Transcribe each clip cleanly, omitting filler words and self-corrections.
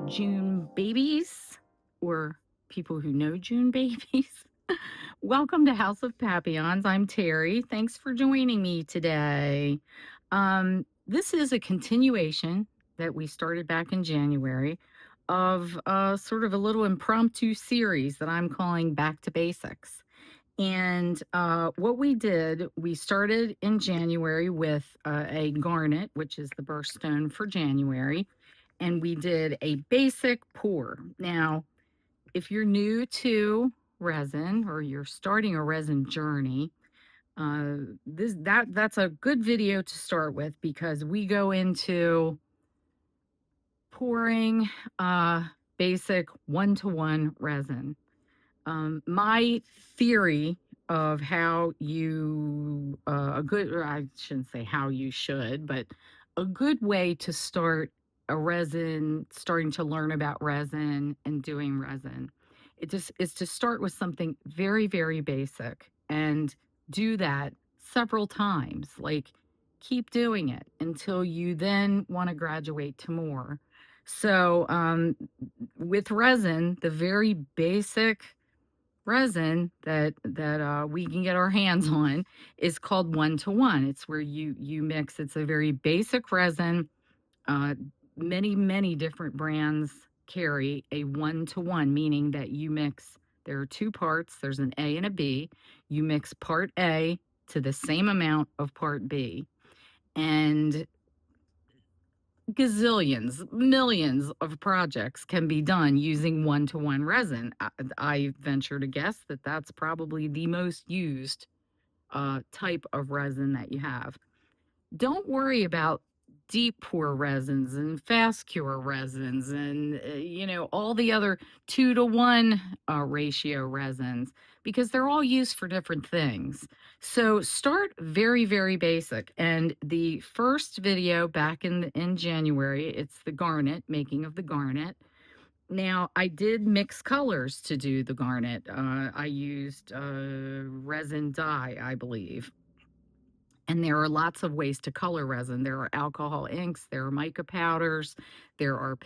June babies or people who know June babies. Welcome to House of Papillons. I'm Terry. Thanks for joining me today. This is a continuation that we started back in January of sort of a little impromptu series that I'm calling Back to Basics. And what we did, we started in January with a garnet, which is the birthstone for January, and we did a basic pour. Now, if you're new to resin or you're starting a resin journey, that's a good video to start with because we go into pouring basic one-to-one resin. My theory of how you, a good, or I shouldn't say how you should, but a good way to start a resin, starting to learn about resin and doing resin, it just is to start with something very, very basic and do that several times. Like keep doing it until you then want to graduate to more. So, with resin, the very basic resin that we can get our hands on is called one to one. It's where you mix. It's a very basic resin. Uh, many different brands carry a one to one, meaning that you mix. There are two parts. There's an A and a B. You mix part A to the same amount of part B, and gazillions, millions of projects can be done using one-to-one resin. I venture to guess that that's probably the most used type of resin that you have. Don't worry about deep pour resins and fast cure resins and all the other 2-to-1 ratio resins because they're all used for different things. So start very basic. And the first video back in January, it's the garnet, making of the garnet. Now, I did mix colors to do the garnet. I used resin dye, I believe. And there are lots of ways to color resin. There are alcohol inks, there are mica powders, there are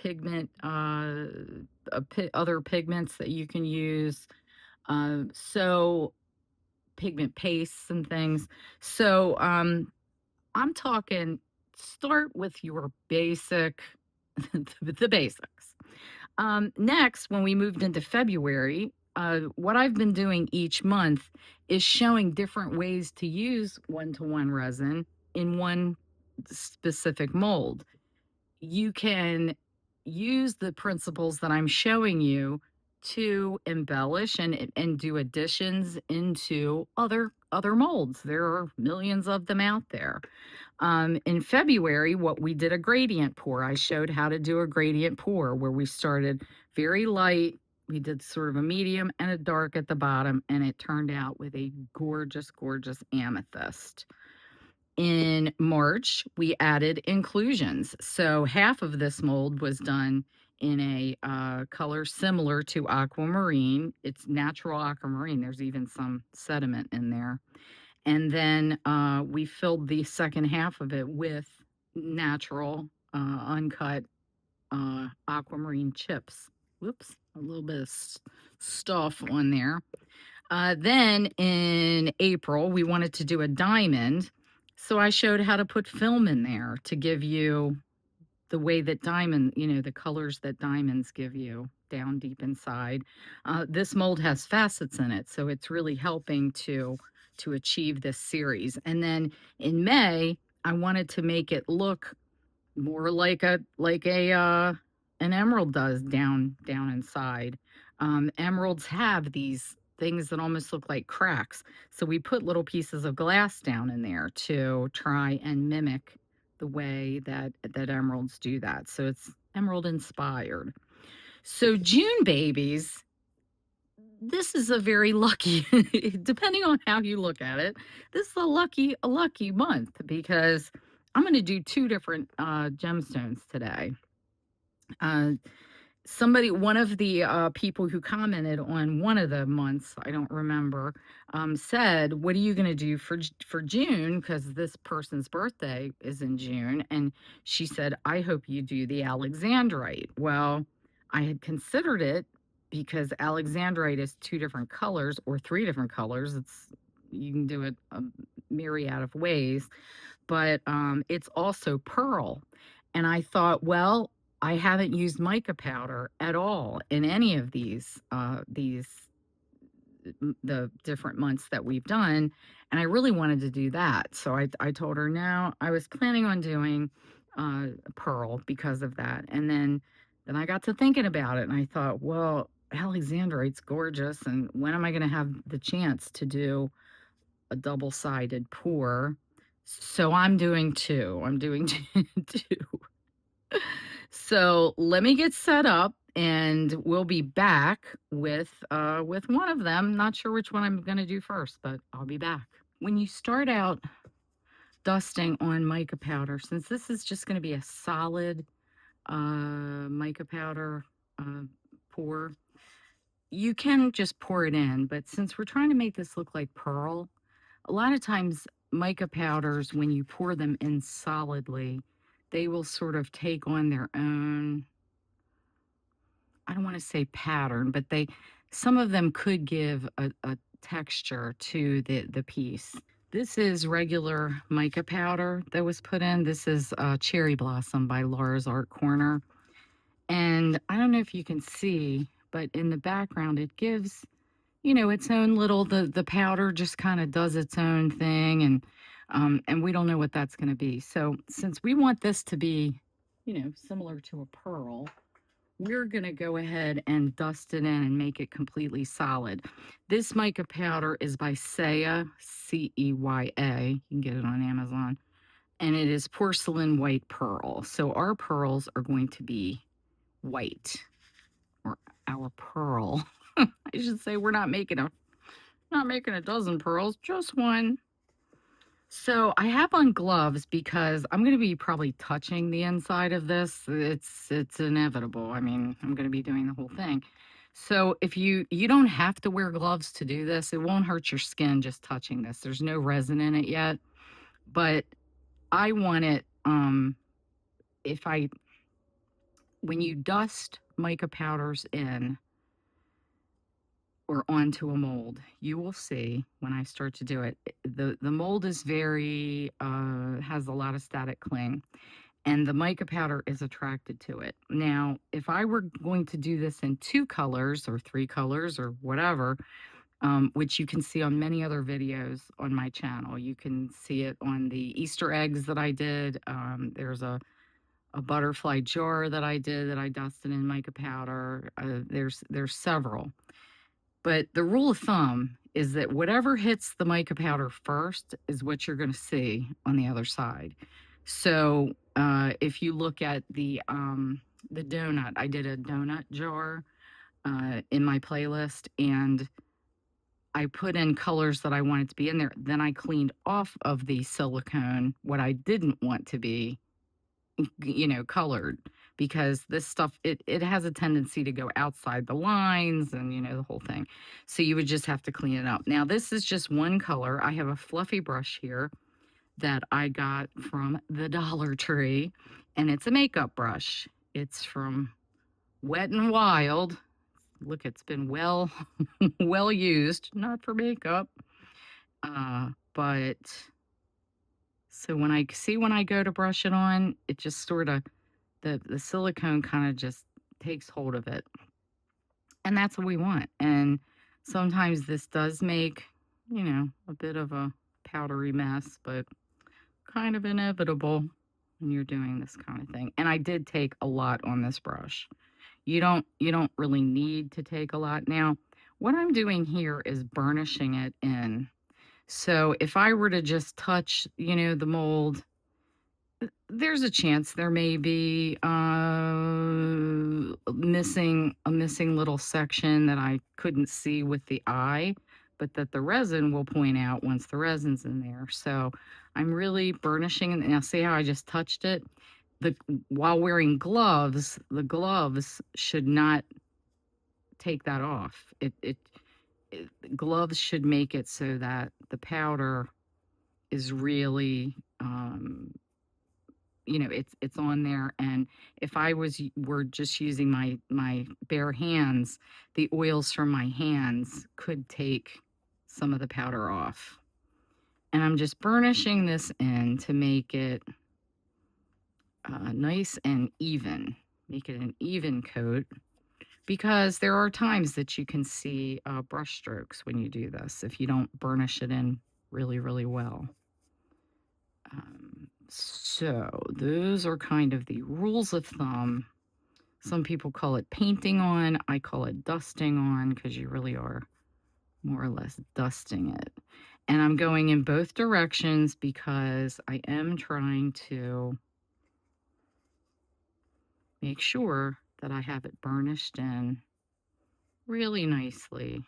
other pigments that you can use. So pigment pastes and things. So I'm talking start with your basic, the basics. Next, when we moved into February, what I've been doing each month is showing different ways to use one-to-one resin in one specific mold. You can use the principles that I'm showing you to embellish and do additions into other molds. There are millions of them out there. In February, what we did a gradient pour. I showed how to do a gradient pour where we started very light. We did sort of a medium and a dark at the bottom, and it turned out with a gorgeous amethyst. In March, we inclusions. inclusions. So half of this mold was done in a color similar to aquamarine. It's natural aquamarine. There's even some sediment in there. And then we filled the second half of it with natural, uncut aquamarine chips. Whoops, a little bit of stuff on there. Then in April, we wanted to do a diamond. So I showed how to put film in there to give you the way that the colors that diamonds give you down deep inside. This mold has facets in it, so it's really helping to achieve this series. And then in May, I wanted to make it look more like a an emerald does down inside. Emeralds have these things that almost look like cracks. So we put little pieces of glass down in there to try and mimic the way that emeralds do that. So it's emerald inspired. So June babies, this is a very lucky, depending on how you look at it, this is a lucky month because I'm going to do two different gemstones today. One of the people who commented on one of the months, I don't remember, said, "What are you going to do for June?" Because this person's birthday is in June, and she said, "I hope you do the Alexandrite." Well, I had considered it because Alexandrite is 2 different colors or 3 different colors. You can do it a myriad of ways, but, it's also pearl. And I thought, well, I haven't used mica powder at all in any of the different months that we've done, and I really wanted to do that. So I told her, "No." I was planning on doing, pearl because of that, and then I got to thinking about it, and I thought, "Well, Alexandrite's gorgeous, and when am I gonna have the chance to do a double-sided pour?" So I'm doing 2. I'm doing 2. So let me get set up and we'll be back with one of them. Not sure which one I'm gonna do first, but I'll be back. When you start out dusting on mica powder, since this is just gonna be a solid mica powder uh, pour, you can just pour it in, but since we're trying to make this look like pearl, a lot of times mica powders, when you pour them in solidly, they will sort of take on their own, I don't want to say pattern, but some of them could give a texture to the piece. This is regular mica powder that was put in. This is Cherry Blossom by Laura's Art Corner. And I don't know if you can see, but in the background it gives, its own little, the powder just kind of does its own thing, and we don't know what that's going to be. So since we want this to be, similar to a pearl, we're going to go ahead and dust it in and make it completely solid. This mica powder is by Ceya, Ceya. You can get it on Amazon. And it is porcelain white pearl. So our pearls are going to be white, or our pearl. I should say we're not making a dozen pearls, just one. So I have on gloves because I'm going to be probably touching the inside of this. It's inevitable. I mean, I'm going to be doing the whole thing. So if you don't have to wear gloves to do this, it won't hurt your skin just touching this. There's no resin in it yet, but I want it if I when you dust mica powders in or onto a mold, you will see when I start to do it, the mold is very has a lot of static cling, and the mica powder is attracted to it. Now, if I were going to do this in 2 colors or 3 colors or whatever, which you can see on many other videos on my channel, you can see it on the Easter eggs that I did. There's a butterfly jar that I did that I dusted in mica powder. There's several. But the rule of thumb is that whatever hits the mica powder first is what you're going to see on the other side. So if you look at the donut, I did a donut jar in my playlist, and I put in colors that I wanted to be in there. Then I cleaned off of the silicone what I didn't want to be, colored, because this stuff, it has a tendency to go outside the lines and, the whole thing. So you would just have to clean it up. Now, this is just one color. I have a fluffy brush here that I got from the Dollar Tree, and it's a makeup brush. It's from Wet n Wild. Look, it's been well well used, not for makeup. But so when I go to brush it on, it just sort of, the silicone kind of just takes hold of it. And that's what we want. And sometimes this does make, a bit of a powdery mess, but kind of inevitable when you're doing this kind of thing. And I did take a lot on this brush. You don't really need to take a lot. Now, what I'm doing here is burnishing it in. So if I were to just touch, the mold, there's a chance there may be missing a missing little section that I couldn't see with the eye, but that the resin will point out once the resin's in there. So I'm really burnishing, and now see how I just touched it. While wearing gloves, the gloves should not take that off. Gloves should make it so that the powder is really you know, it's on there. And if I were just using my bare hands, the oils from my hands could take some of the powder off. And I'm just burnishing this in to make it nice and even, make it an even coat, because there are times that you can see brush strokes when you do this if you don't burnish it in really, really well. So those are kind of the rules of thumb. Some people call it painting on. I call it dusting on, because you really are more or less dusting it. And I'm going in both directions because I am trying to make sure that I have it burnished in really nicely.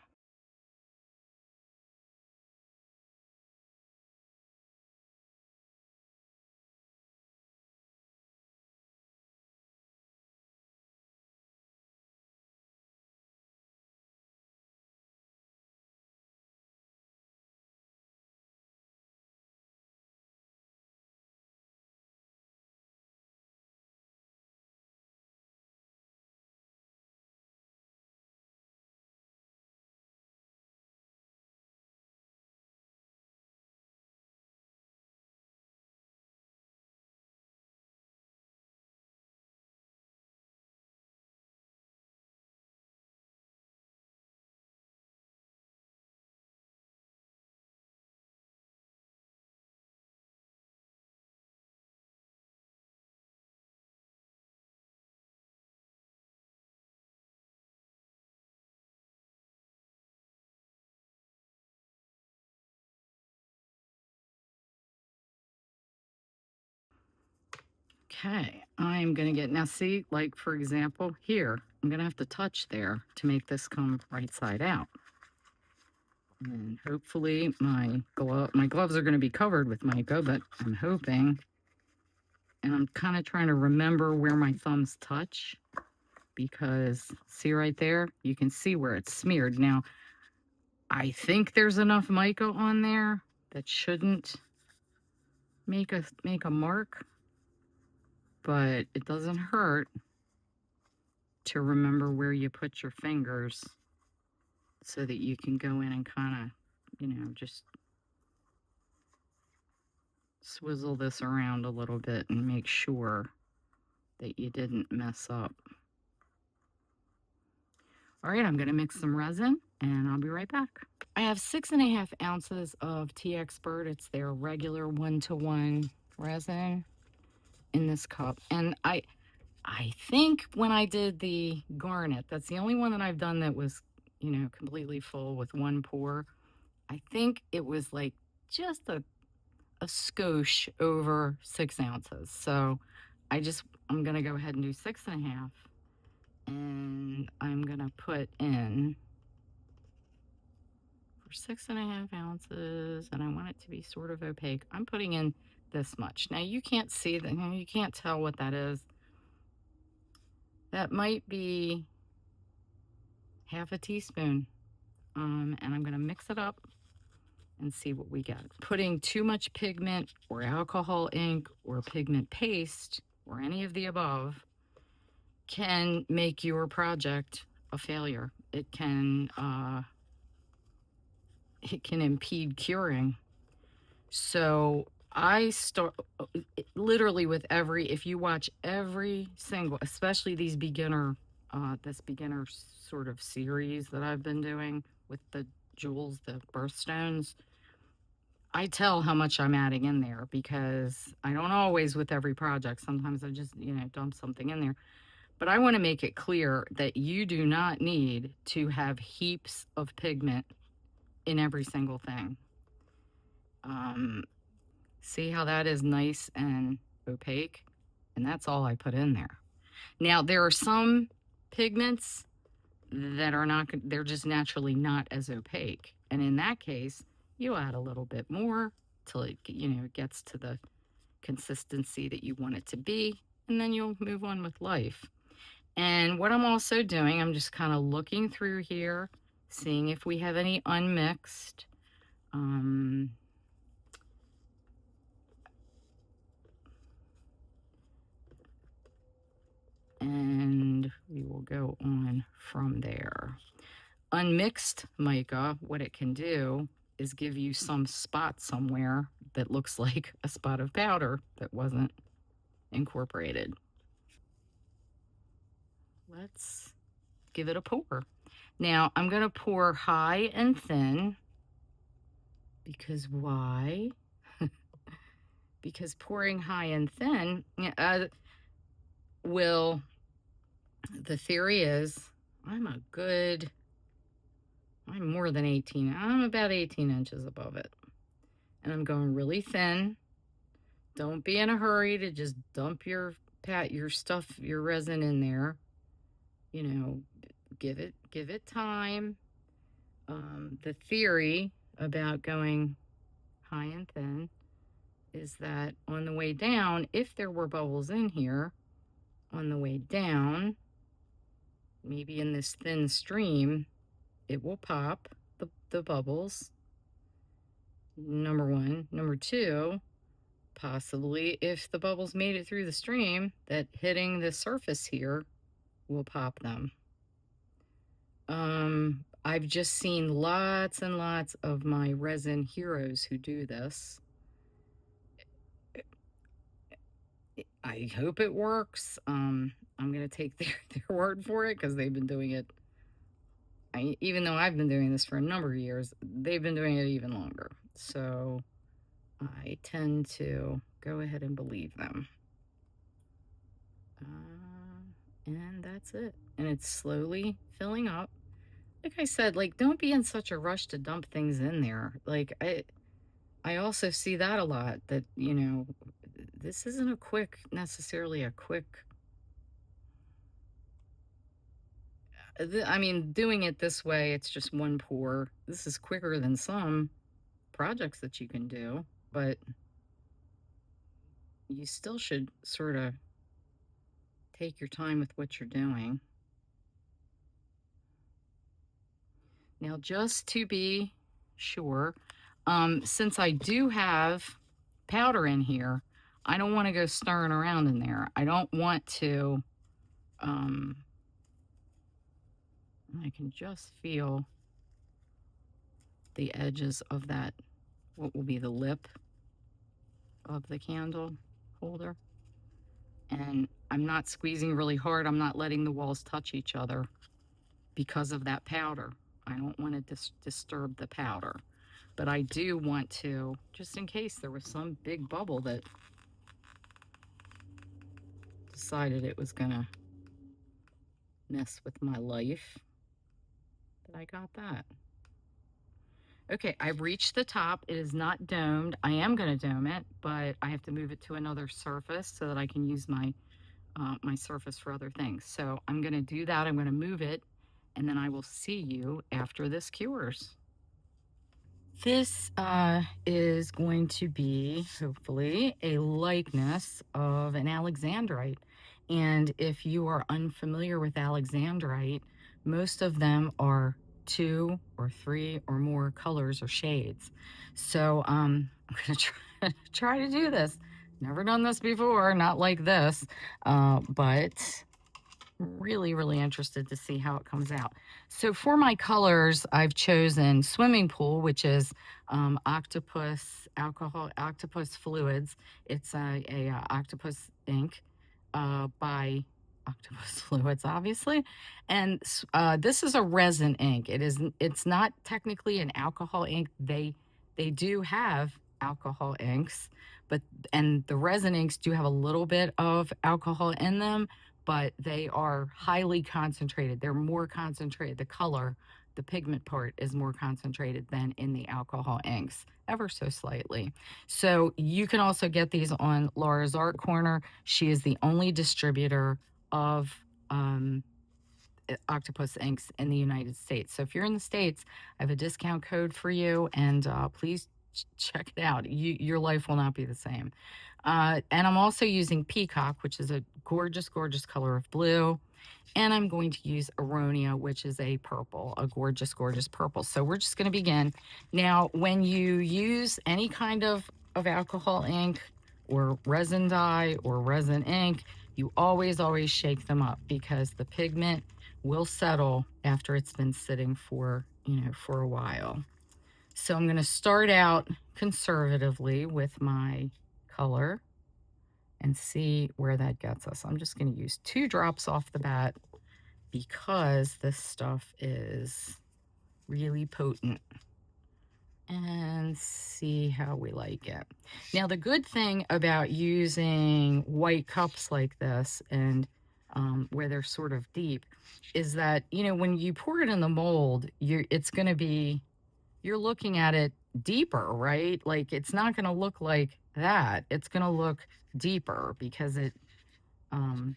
Okay, I'm gonna get, now see, like for example, here, I'm gonna have to touch there to make this come right side out. And hopefully my gloves are gonna be covered with mica, but I'm hoping, and I'm kind of trying to remember where my thumbs touch, because see right there, you can see where it's smeared. Now, I think there's enough mica on there that shouldn't make a mark, but it doesn't hurt to remember where you put your fingers so that you can go in and kind of, just swizzle this around a little bit and make sure that you didn't mess up. All right, I'm gonna mix some resin and I'll be right back. I have 6.5 ounces of Tea Expert. It's their regular 1-to-1 resin in this cup. And I think when I did the garnet, that's the only one that I've done that was, completely full with one pour. I think it was like just a skosh over 6 ounces. So I'm going to go ahead and do 6.5. And I'm going to put in for 6.5 ounces, and I want it to be sort of opaque. I'm putting in this much. Now you can't see that, you can't tell what that is. That might be half a teaspoon. And I'm going to mix it up and see what we get. Putting too much pigment or alcohol ink or pigment paste or any of the above can make your project a failure. It can impede curing. So I start literally with if you watch every single, especially these this beginner sort of series that I've been doing with the jewels, the birthstones, I tell how much I'm adding in there, because I don't always with every project. Sometimes I just, dump something in there. But I want to make it clear that you do not need to have heaps of pigment in every single thing. See how that is nice and opaque? And that's all I put in there. Now, there are some pigments that are not, they're just naturally not as opaque. And in that case, you add a little bit more till it, gets to the consistency that you want it to be. And then you'll move on with life. And what I'm also doing, I'm just kind of looking through here, seeing if we have any unmixed. go on from there. Unmixed mica, what it can do is give you some spot somewhere that looks like a spot of powder that wasn't incorporated. Let's give it a pour. Now I'm going to pour high and thin because why? Because pouring high and thin will, the theory is, I'm more than 18. I'm about 18 inches above it. And I'm going really thin. Don't be in a hurry to just dump your stuff, your resin in there. You know, give it time. The theory about going high and thin is that on the way down, if there were bubbles in here, on the way down, maybe in this thin stream, it will pop the bubbles. Number one. Number two, possibly if the bubbles made it through the stream, that hitting the surface here will pop them. I've just seen lots and lots of my resin heroes who do this. I hope it works. I'm going to take their word for it because they've been doing it. Even though I've been doing this for a number of years, they've been doing it even longer. So I tend to go ahead and believe them. And that's it. And it's slowly filling up. Like I said, like, don't be in such a rush to dump things in there. Like, I also see that a lot, that, you know, this isn't necessarily a quick, I mean, doing it this way, it's just one pour. This is quicker than some projects that you can do, but you still should sort of take your time with what you're doing. Now, just to be sure, since I do have powder in here, I don't want to go stirring around in there. I don't want to, I can just feel the edges of that, what will be the lip of the candle holder. And I'm not squeezing really hard. I'm not letting the walls touch each other because of that powder. I don't want to disturb the powder. But I do want to, just in case there was some big bubble that decided it was gonna mess with my life, that I got that. Okay, I've reached the top. It is not domed. I am gonna dome it, but I have to move it to another surface so that I can use my my surface for other things. So I'm gonna do that. I'm gonna move it, and then I will see you after this cures. This is going to be, hopefully, a likeness of an Alexandrite. And if you are unfamiliar with Alexandrite, most of them are 2 or 3 or more colors or shades. So I'm going to try to do this. Never done this before, not like this, but really, really interested to see how it comes out. So for my colors, I've chosen Swimming Pool, which is octopus fluids. It's a octopus ink by Octopus Fluids, obviously. And this is a resin ink. It's not technically an alcohol ink. They do have alcohol inks, and the resin inks do have a little bit of alcohol in them, but they are highly concentrated. They're more concentrated. The color, the pigment part is more concentrated than in the alcohol inks, ever so slightly. So you can also get these on Laura's Art Corner. She is the only distributor of octopus inks in the United States. So if you're in the States, I have a discount code for you, and please check it out. Your life will not be the same. And I'm also using Peacock, which is a gorgeous, gorgeous color of blue. And I'm going to use Aronia, which is a purple, a gorgeous, gorgeous purple. So we're just going to begin. Now, when you use any kind of alcohol ink or resin dye or resin ink, you always, always shake them up, because the pigment will settle after it's been sitting for, for a while. So I'm going to start out conservatively with my color and see where that gets us. I'm just going to use 2 drops off the bat because this stuff is really potent, and see how we like it. Now, the good thing about using white cups like this and where they're sort of deep is that, when you pour it in the mold, it's going to be, you're looking at it deeper, right? Like it's not going to look like that. It's going to look deeper because um,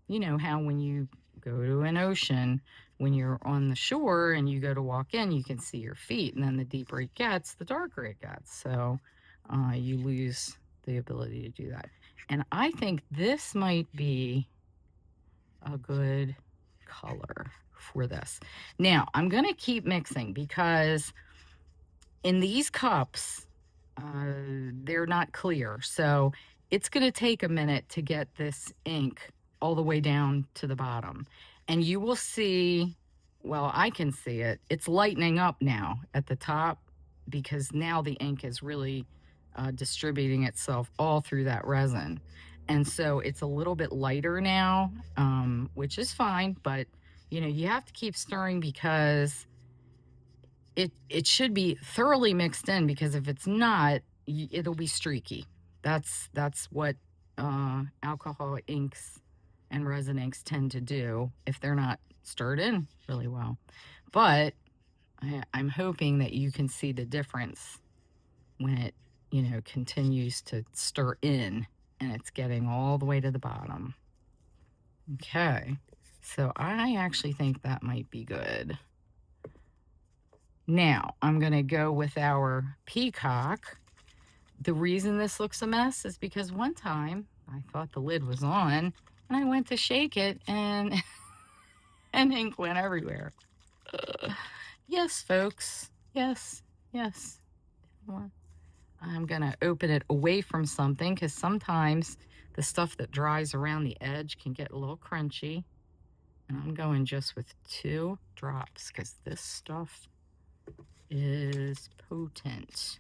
you know how when you go to an ocean, when you're on the shore and you go to walk in, you can see your feet, and then the deeper it gets, the darker it gets. So you lose the ability to do that. And I think this might be a good color for this. Now, I'm going to keep mixing because in these cups, they're not clear. So it's going to take a minute to get this ink all the way down to the bottom. And you will see, well, I can see it. It's lightening up now at the top because now the ink is really distributing itself all through that resin. And so it's a little bit lighter now, which is fine. But, you have to keep stirring because it should be thoroughly mixed in, because if it's not, it'll be streaky. That's what alcohol inks and resin inks tend to do if they're not stirred in really well. But I'm hoping that you can see the difference when it continues to stir in and it's getting all the way to the bottom. Okay, so I actually think that might be good. Now, I'm going to go with our peacock. The reason this looks a mess is because one time I thought the lid was on and I went to shake it and and ink went everywhere. Yes, folks. Yes, yes. I'm going to open it away from something because sometimes the stuff that dries around the edge can get a little crunchy. And I'm going just with 2 drops because this stuff is potent.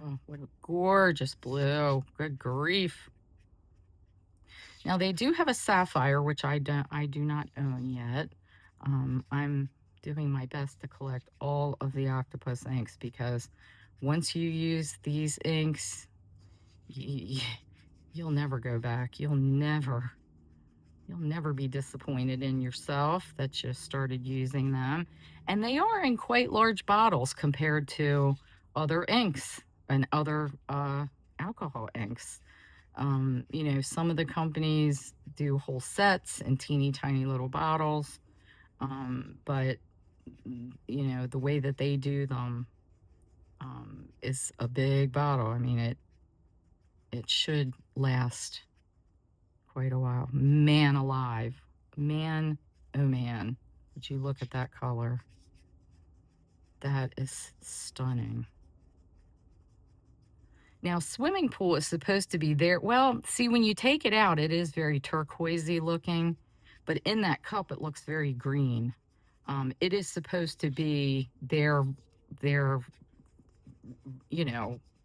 Oh, what a gorgeous blue. Good grief. Now they do have a sapphire, which I do not own yet. I'm doing my best to collect all of the octopus inks because once you use these inks, you'll never go back. You'll never be disappointed in yourself that you started using them. And they are in quite large bottles compared to other inks and other alcohol inks. Some of the companies do whole sets in teeny tiny little bottles. But the way that they do them is a big bottle. I mean, it should last quite a while. Man alive. Man, oh man. Would you look at that color? That is stunning. Now, swimming pool is supposed to be there. Well, see, when you take it out, it is very turquoisey looking, but in that cup, it looks very green. It is supposed to be there,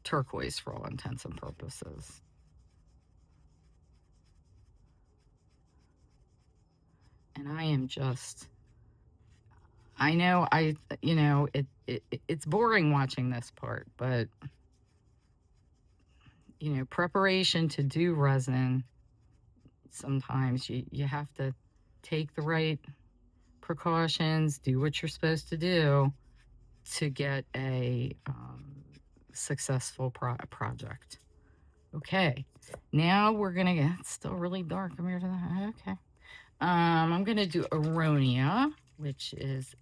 turquoise for all intents and purposes. And I am just, I know it's boring watching this part, but preparation to do resin, sometimes you have to take the right precautions, do what you're supposed to do to get a successful project. Okay, now we're gonna get, it's still really dark compared to that. Okay, I'm gonna do Aronia, which is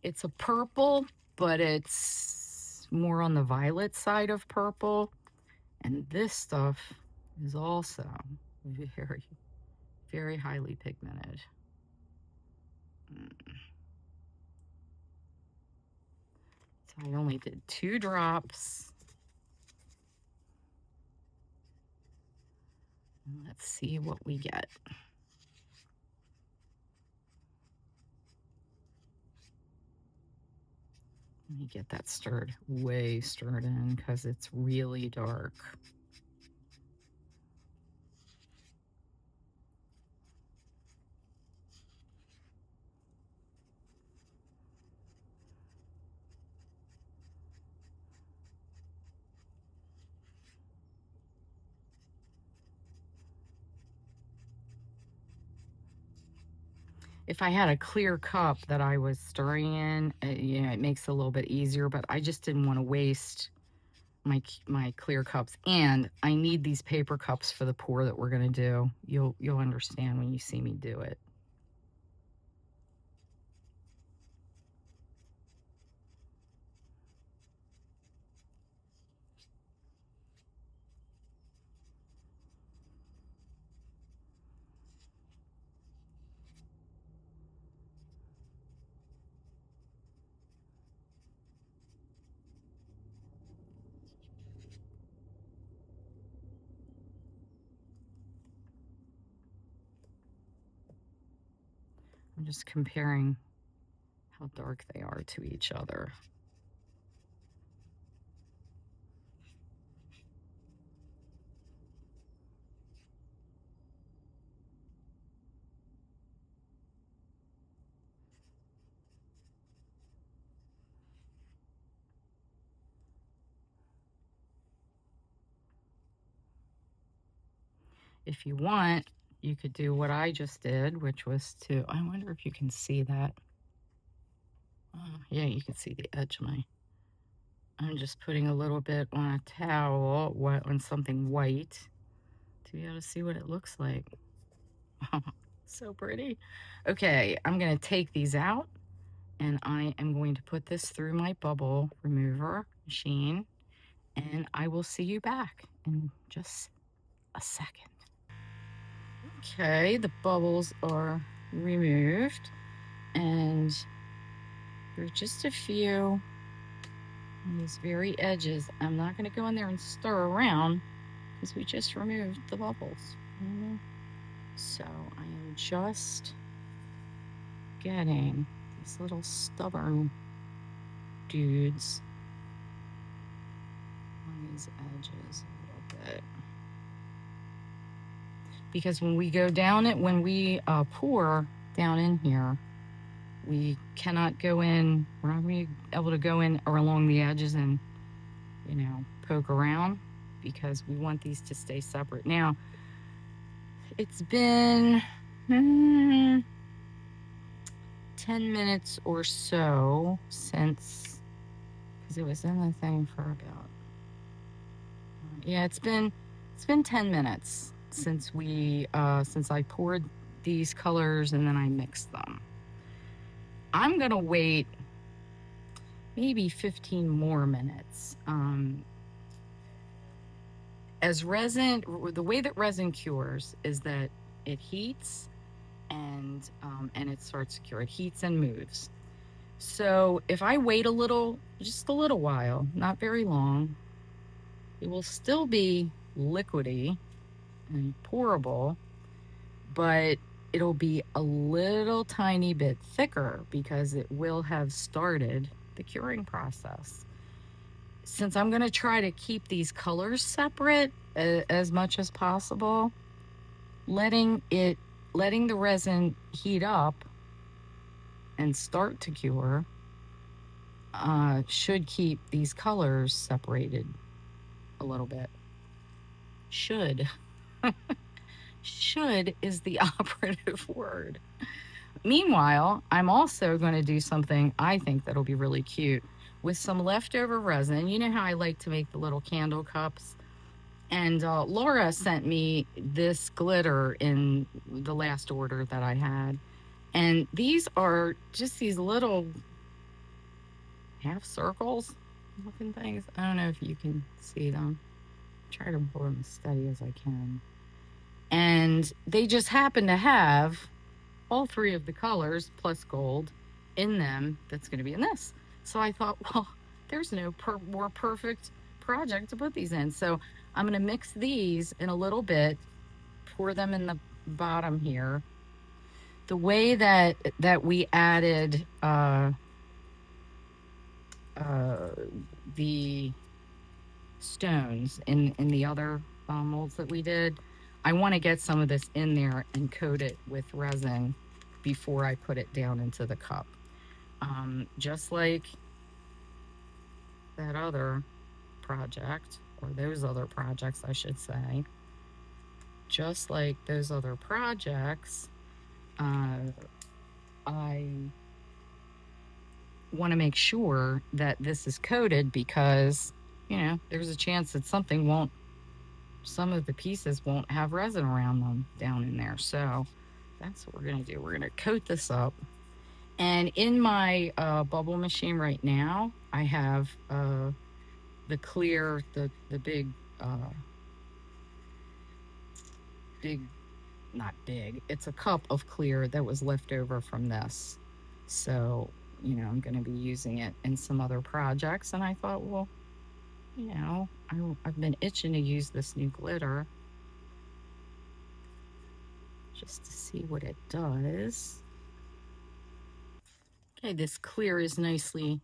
it's a purple, but it's more on the violet side of purple. And this stuff is also very, very highly pigmented. So I only did 2 drops. And let's see what we get. Let me get that way stirred in because it's really dark. If I had a clear cup that I was stirring in, it makes it a little bit easier, but I just didn't want to waste my clear cups, and I need these paper cups for the pour that we're going to do. You'll understand when you see me do it. I'm just comparing how dark they are to each other. If you want, you could do what I just did, which was I wonder if you can see that. Yeah, you can see the edge of I'm just putting a little bit on a towel, on something white, to be able to see what it looks like. So pretty. Okay, I'm gonna take these out, and I am going to put this through my bubble remover machine, and I will see you back in just a second. Okay, the bubbles are removed, and there's just a few on these very edges. I'm not going to go in there and stir around because we just removed the bubbles. So I am just getting these little stubborn dudes on these edges a little bit. Because when we go down it, when we pour down in here, we cannot go in, we're not going to be able to go in or along the edges and, poke around, because we want these to stay separate. Now, it's been 10 minutes or so since, because it was in the thing for about, it's been 10 minutes since since I poured these colors and then I mixed them. I'm gonna wait maybe 15 more minutes. The way that resin cures is that it heats and it starts to cure. It heats and moves. So if I wait just a little while, not very long, it will still be liquidy and pourable, but it'll be a little tiny bit thicker because it will have started the curing process. Since I'm going to try to keep these colors separate as much as possible, letting the resin heat up and start to cure should keep these colors separated a little bit. Should. Should is the operative word. Meanwhile, I'm also going to do something I think that'll be really cute with some leftover resin. You know how I like to make the little candle cups? And Laura sent me this glitter in the last order that I had. And these are just these little half circles looking things. I don't know if you can see them. Try to pull them as steady as I can. And they just happen to have all three of the colors plus gold in them that's going to be in this. So I thought, well, there's no more perfect project to put these in. So I'm going to mix these in a little bit pour them in the bottom here. The way that we added the stones in the other molds that we did, I want to get some of this in there and coat it with resin before I put it down into the cup. Just like that other project, or those other projects, I should say, just like those other projects, I want to make sure that this is coated because, you know, there's a chance that some of the pieces won't have resin around them down in there. So that's what we're going to do. We're going to coat this up. And in my bubble machine right now, I have the clear, the big, not big, it's a cup of clear that was left over from this. So, you know, I'm going to be using it in some other projects. And I thought, well, you know, I've been itching to use this new glitter just to see what it does. Okay, this clear is nicely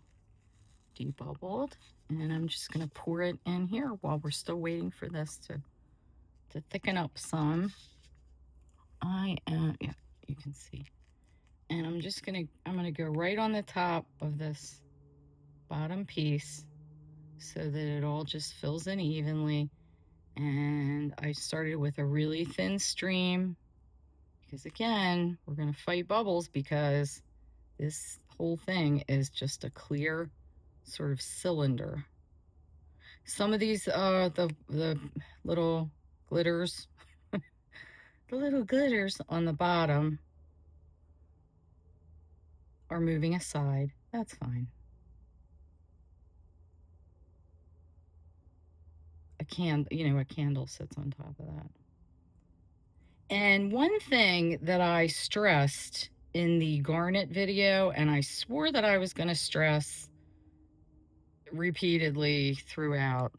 debubbled, and I'm just going to pour it in here while we're still waiting for this to thicken up some. Yeah, you can see. And I'm going to go right on the top of this bottom piece so that it all just fills in evenly. And I started with a really thin stream because, again, we're going to fight bubbles because this whole thing is just a clear sort of cylinder. Some of these, the little glitters, the little glitters on the bottom are moving aside. That's fine. A candle sits on top of that. And one thing that I stressed in the garnet video, and I swore that I was going to stress repeatedly throughout,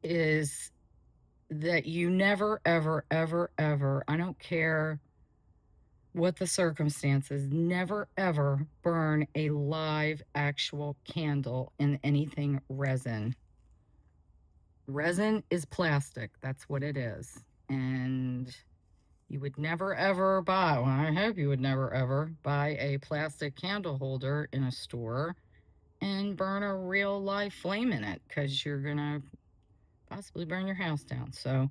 is that you never, ever, ever, ever, I don't care what the circumstances, never, ever burn a live, actual candle in anything resin. Resin is plastic. That's what it is. And you would never, ever buy, well, I hope you would never, ever buy a plastic candle holder in a store and burn a real live flame in it, because you're going to possibly burn your house down. So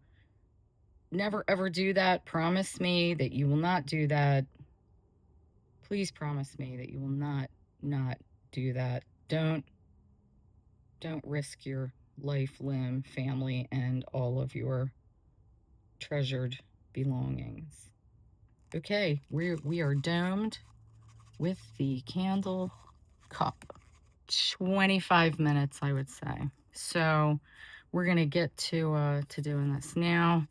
never, ever do that. Promise me that you will not do that. Please promise me that you will not do that. Don't risk your life, limb, family, and all of your treasured belongings. Okay, we are domed with the candle cup. 25 minutes, I would say. So we're gonna get to doing this now.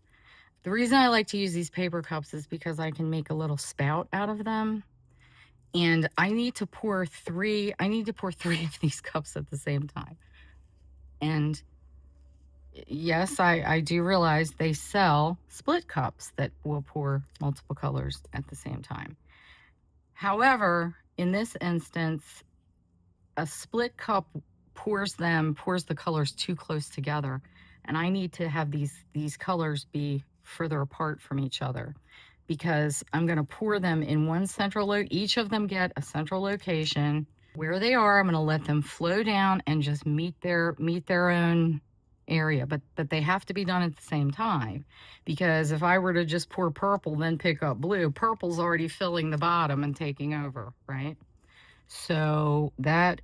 The reason I like to use these paper cups is because I can make a little spout out of them. And I need to pour three of these cups at the same time. And yes, I do realize they sell split cups that will pour multiple colors at the same time. However, in this instance, a split cup pours the colors too close together. And I need to have these colors be further apart from each other, because I'm going to pour them in one each of them get a central location. Where they are, I'm going to let them flow down and just meet their own area, but they have to be done at the same time, because if I were to just pour purple then pick up blue, purple's already filling the bottom and taking over, right? So that's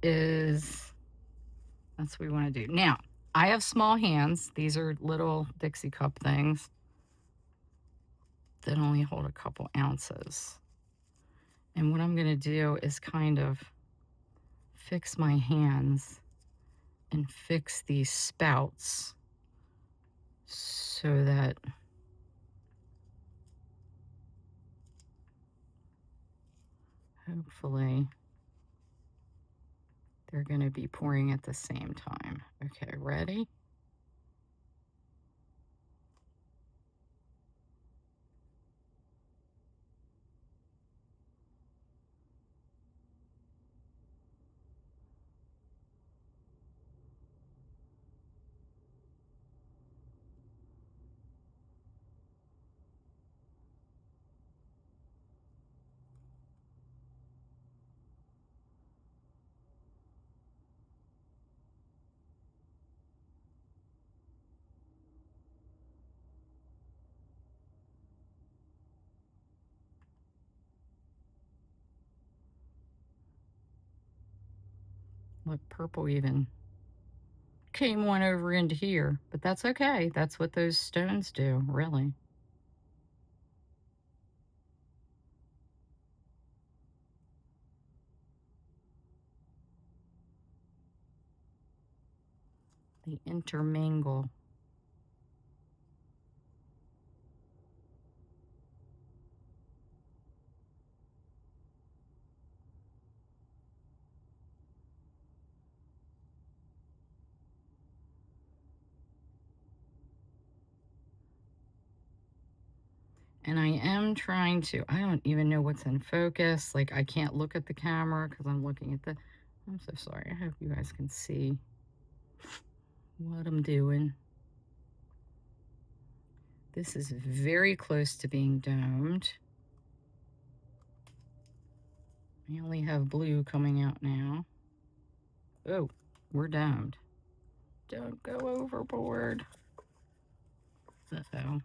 what we want to do. Now, I have small hands. These are little Dixie cup things that only hold a couple ounces. And what I'm going to do is kind of fix my hands and fix these spouts so that hopefully they're going to be pouring at the same time. Okay, ready? Look, purple even came one over into here, but that's okay. That's what those stones do, really. They intermingle. And I am trying to, I don't even know what's in focus. Like, I can't look at the camera because I'm looking at the, I'm so sorry. I hope you guys can see what I'm doing. This is very close to being domed. I only have blue coming out now. Oh, we're domed. Don't go overboard. Uh-oh.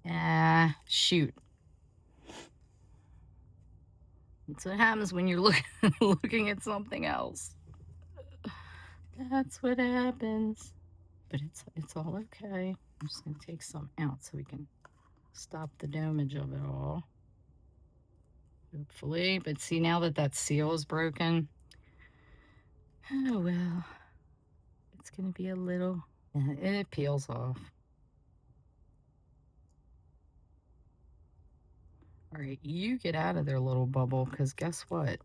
Ah, shoot. That's what happens when you're looking at something else. That's what happens. But it's all okay. I'm just gonna take some out so we can stop the damage of it all. Hopefully, but see, now that that seal is broken, oh well, it's gonna be a little, it peels off. All right, you get out of there, little bubble, because guess what?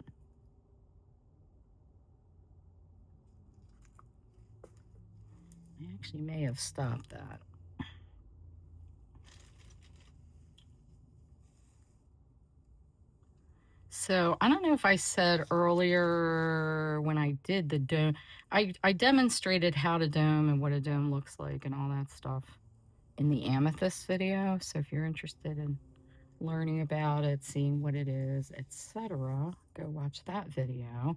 I actually may have stopped that. So I don't know if I said earlier when I did the dome, I demonstrated how to dome and what a dome looks like and all that stuff in the amethyst video. So if you're interested in learning about it, seeing what it is, etc., go watch that video.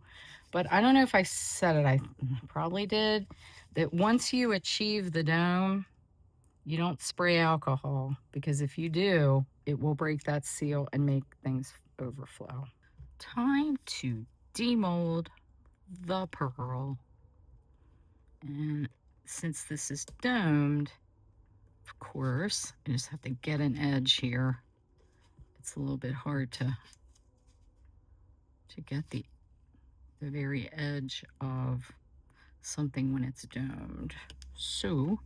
But I don't know if I said it, I probably did, that once you achieve the dome, you don't spray alcohol, because if you do, it will break that seal and make things overflow. Time to demold the pearl. And since this is domed, of course, I just have to get an edge here. It's a little bit hard to get the very edge of something when it's domed. So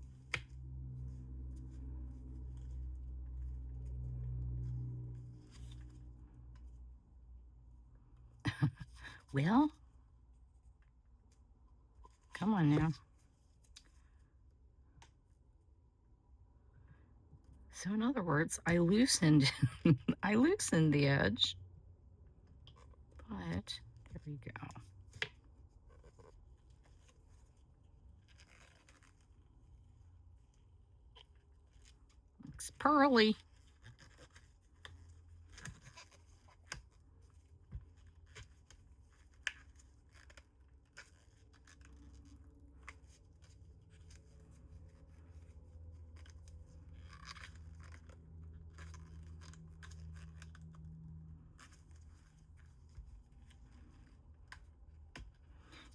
well, come on now. So in other words, I loosened I loosened the edge, but there we go. Looks pearly.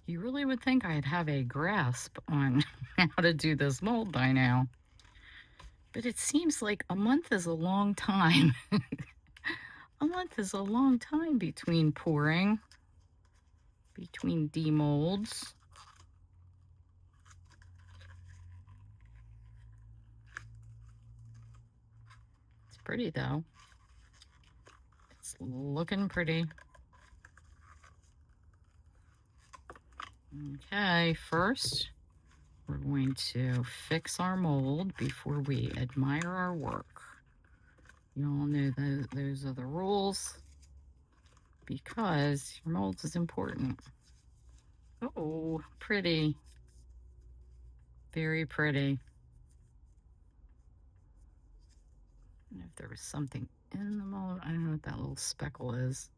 You really would think I'd have a grasp on how to do this mold by now. But it seems like a month is a long time. A month is a long time between pouring, between demolds. It's pretty though. It's looking pretty. Okay, first we're going to fix our mold before we admire our work. You all know those are the rules, because your mold is important. Oh, pretty. Very pretty. And if there was something in the mold, I don't know what that little speckle is.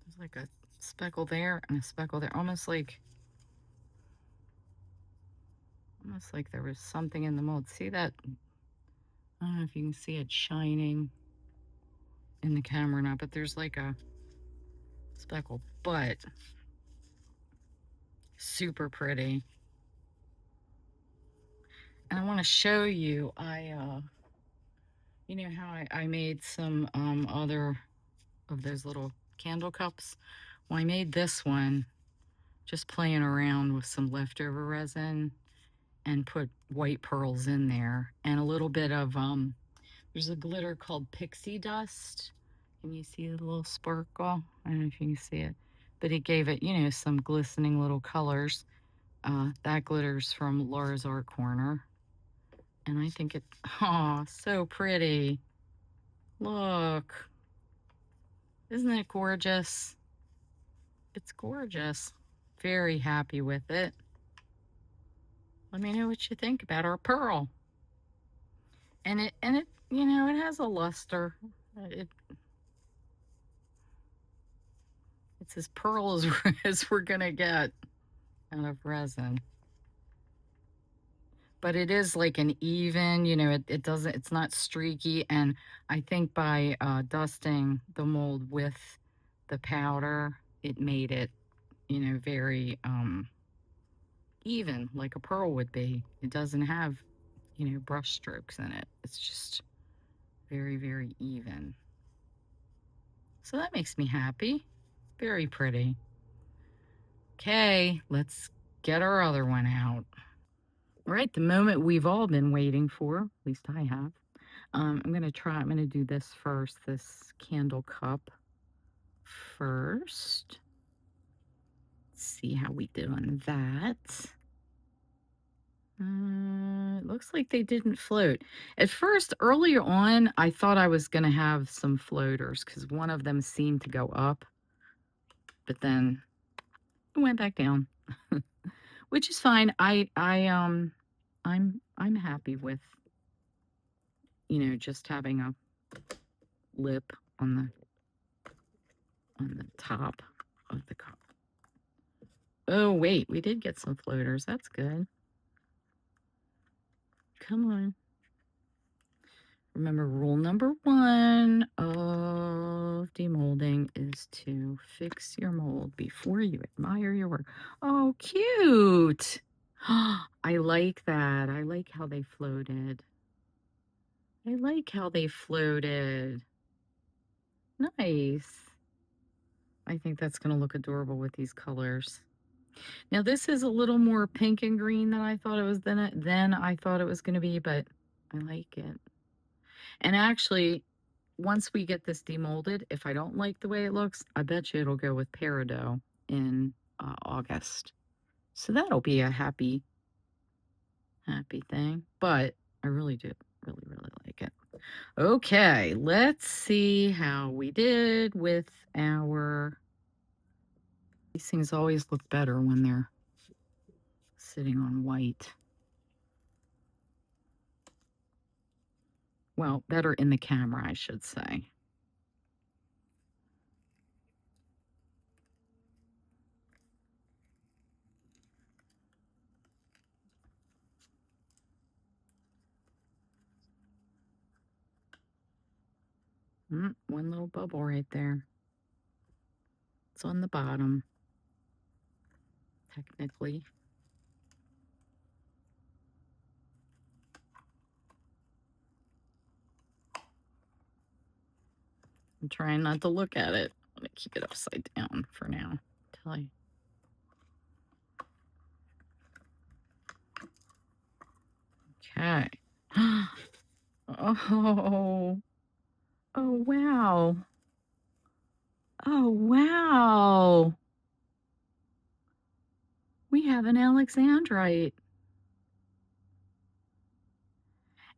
There's like a speckle there and a speckle there, almost like there was something in the mold. See that? I don't know if you can see it shining in the camera or not, but there's like a speckle, but super pretty. And I want to show you, you know how I made some other of those little candle cups? Well, I made this one just playing around with some leftover resin and put white pearls in there and a little bit of, there's a glitter called pixie dust. Can you see the little sparkle? I don't know if you can see it, but it gave it, you know, some glistening little colors. That glitter's from Laura's Art Corner. And I think it, oh, so pretty. Look, isn't it gorgeous? It's gorgeous. Very happy with it. Let me know what you think about our pearl. And it, you know, it has a luster. It, it's as pearl as as we're gonna get out of resin. But it is like an even, you know, it doesn't, it's not streaky. And I think by dusting the mold with the powder, it made it, you know, very even, like a pearl would be. It doesn't have, you know, brush strokes in it. It's just very, very even. So that makes me happy. Very pretty. Okay, let's get our other one out. All right, the moment we've all been waiting for, at least I have. I'm gonna do this first, this candle cup first. Let's see how we did on that. It looks like they didn't float. At first, earlier on, I thought I was gonna have some floaters because one of them seemed to go up, but then it went back down, which is fine. I'm happy with, you know, just having a lip on the top of the cup. Oh wait, we did get some floaters. That's good. Come on. Remember, rule number 1 of demolding is to fix your mold before you admire your work. Oh, cute. I like that. I like how they floated. I like how they floated. Nice. I think that's going to look adorable with these colors. Now, this is a little more pink and green than I thought it was than I thought it was going to be, but I like it. And actually, once we get this demolded, if I don't like the way it looks, I bet you it'll go with Peridot in August. So that'll be a happy thing. But I really do really like it. Okay, let's see how we did with our... These things always look better when they're sitting on white. Well, better in the camera, I should say. One little bubble right there. It's on the bottom, technically. I'm trying not to look at it. I'm gonna keep it upside down for now. Until I... Okay. Oh. Oh, wow. Oh, wow. We have an Alexandrite.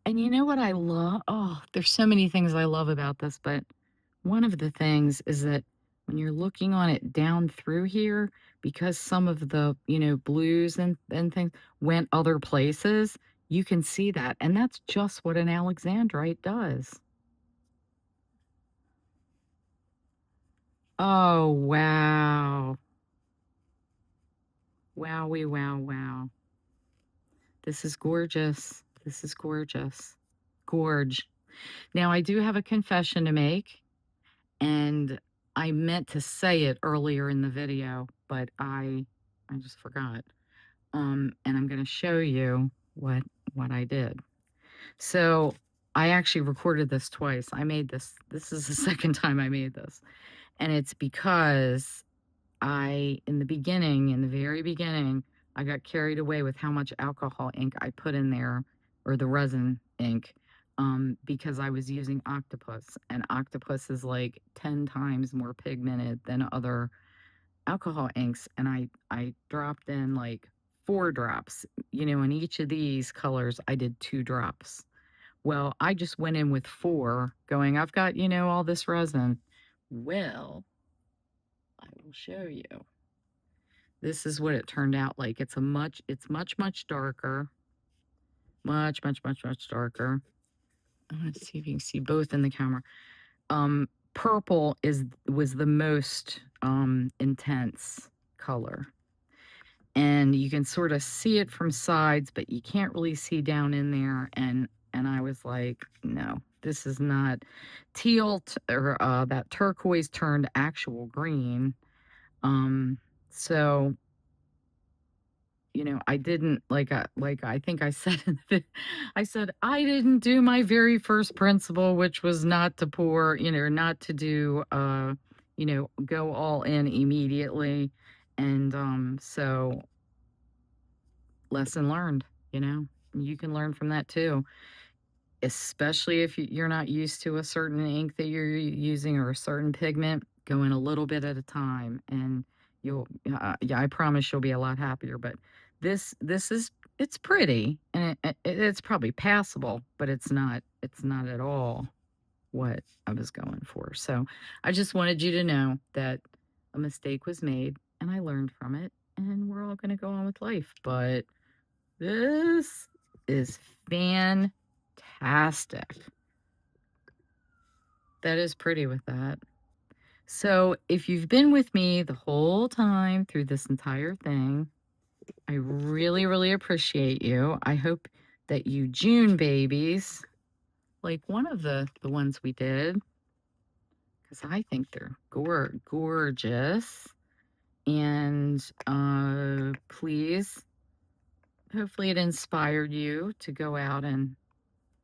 And you know what I love? Oh, there's so many things I love about this, but one of the things is that when you're looking on it down through here, because some of the, you know, blues and things went other places, you can see that. And that's just what an Alexandrite does. Oh, wow. Wowie, wow, wow. This is gorgeous. This is gorgeous. Gorge. Now, I do have a confession to make. And I meant to say it earlier in the video, but I just forgot. And I'm gonna show you what I did. So I actually recorded this twice. I made this is the second time I made this. And it's because in the beginning, in the very beginning, I got carried away with how much alcohol ink I put in there, or the resin ink, because I was using octopus, and octopus is like 10 times more pigmented than other alcohol inks. And I dropped in like 4 drops, in each of these colors, I did 2 drops. Well, I just went in with 4, going, I've got, all this resin. Well, I will show you. This is what it turned out like. It's much, much darker. Much, much, much, much darker. I want to see if you can see both in the camera. Purple was the most intense color. And you can sort of see it from sides, but you can't really see down in there. And I was like, no, this is not teal or that turquoise turned actual green. So I didn't like I think I said I said I didn't do my very first principle, which was not to pour, not to do go all in immediately. And so lesson learned, you know. You can learn from that too, especially if you're not used to a certain ink that you're using or a certain pigment. Go in a little bit at a time, and you'll yeah, I promise you'll be a lot happier. But this is it's pretty, and it's probably passable, but it's not at all what I was going for. So I just wanted you to know that a mistake was made, and I learned from it, and we're all going to go on with life. But this is fantastic. That is pretty with that. So if you've been with me the whole time through this entire thing, I really, really appreciate you. I hope that you June babies, like one of the ones we did, because I think they're gorgeous. And please, hopefully it inspired you to go out and,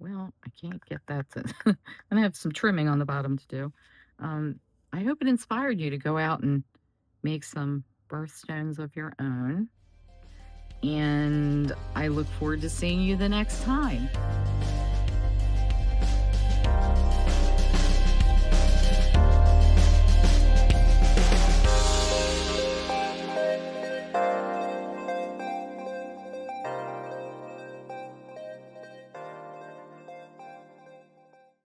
well, I can't get that to, I'm gonna have some trimming on the bottom to do. I hope it inspired you to go out and make some birthstones of your own. And I look forward to seeing you the next time.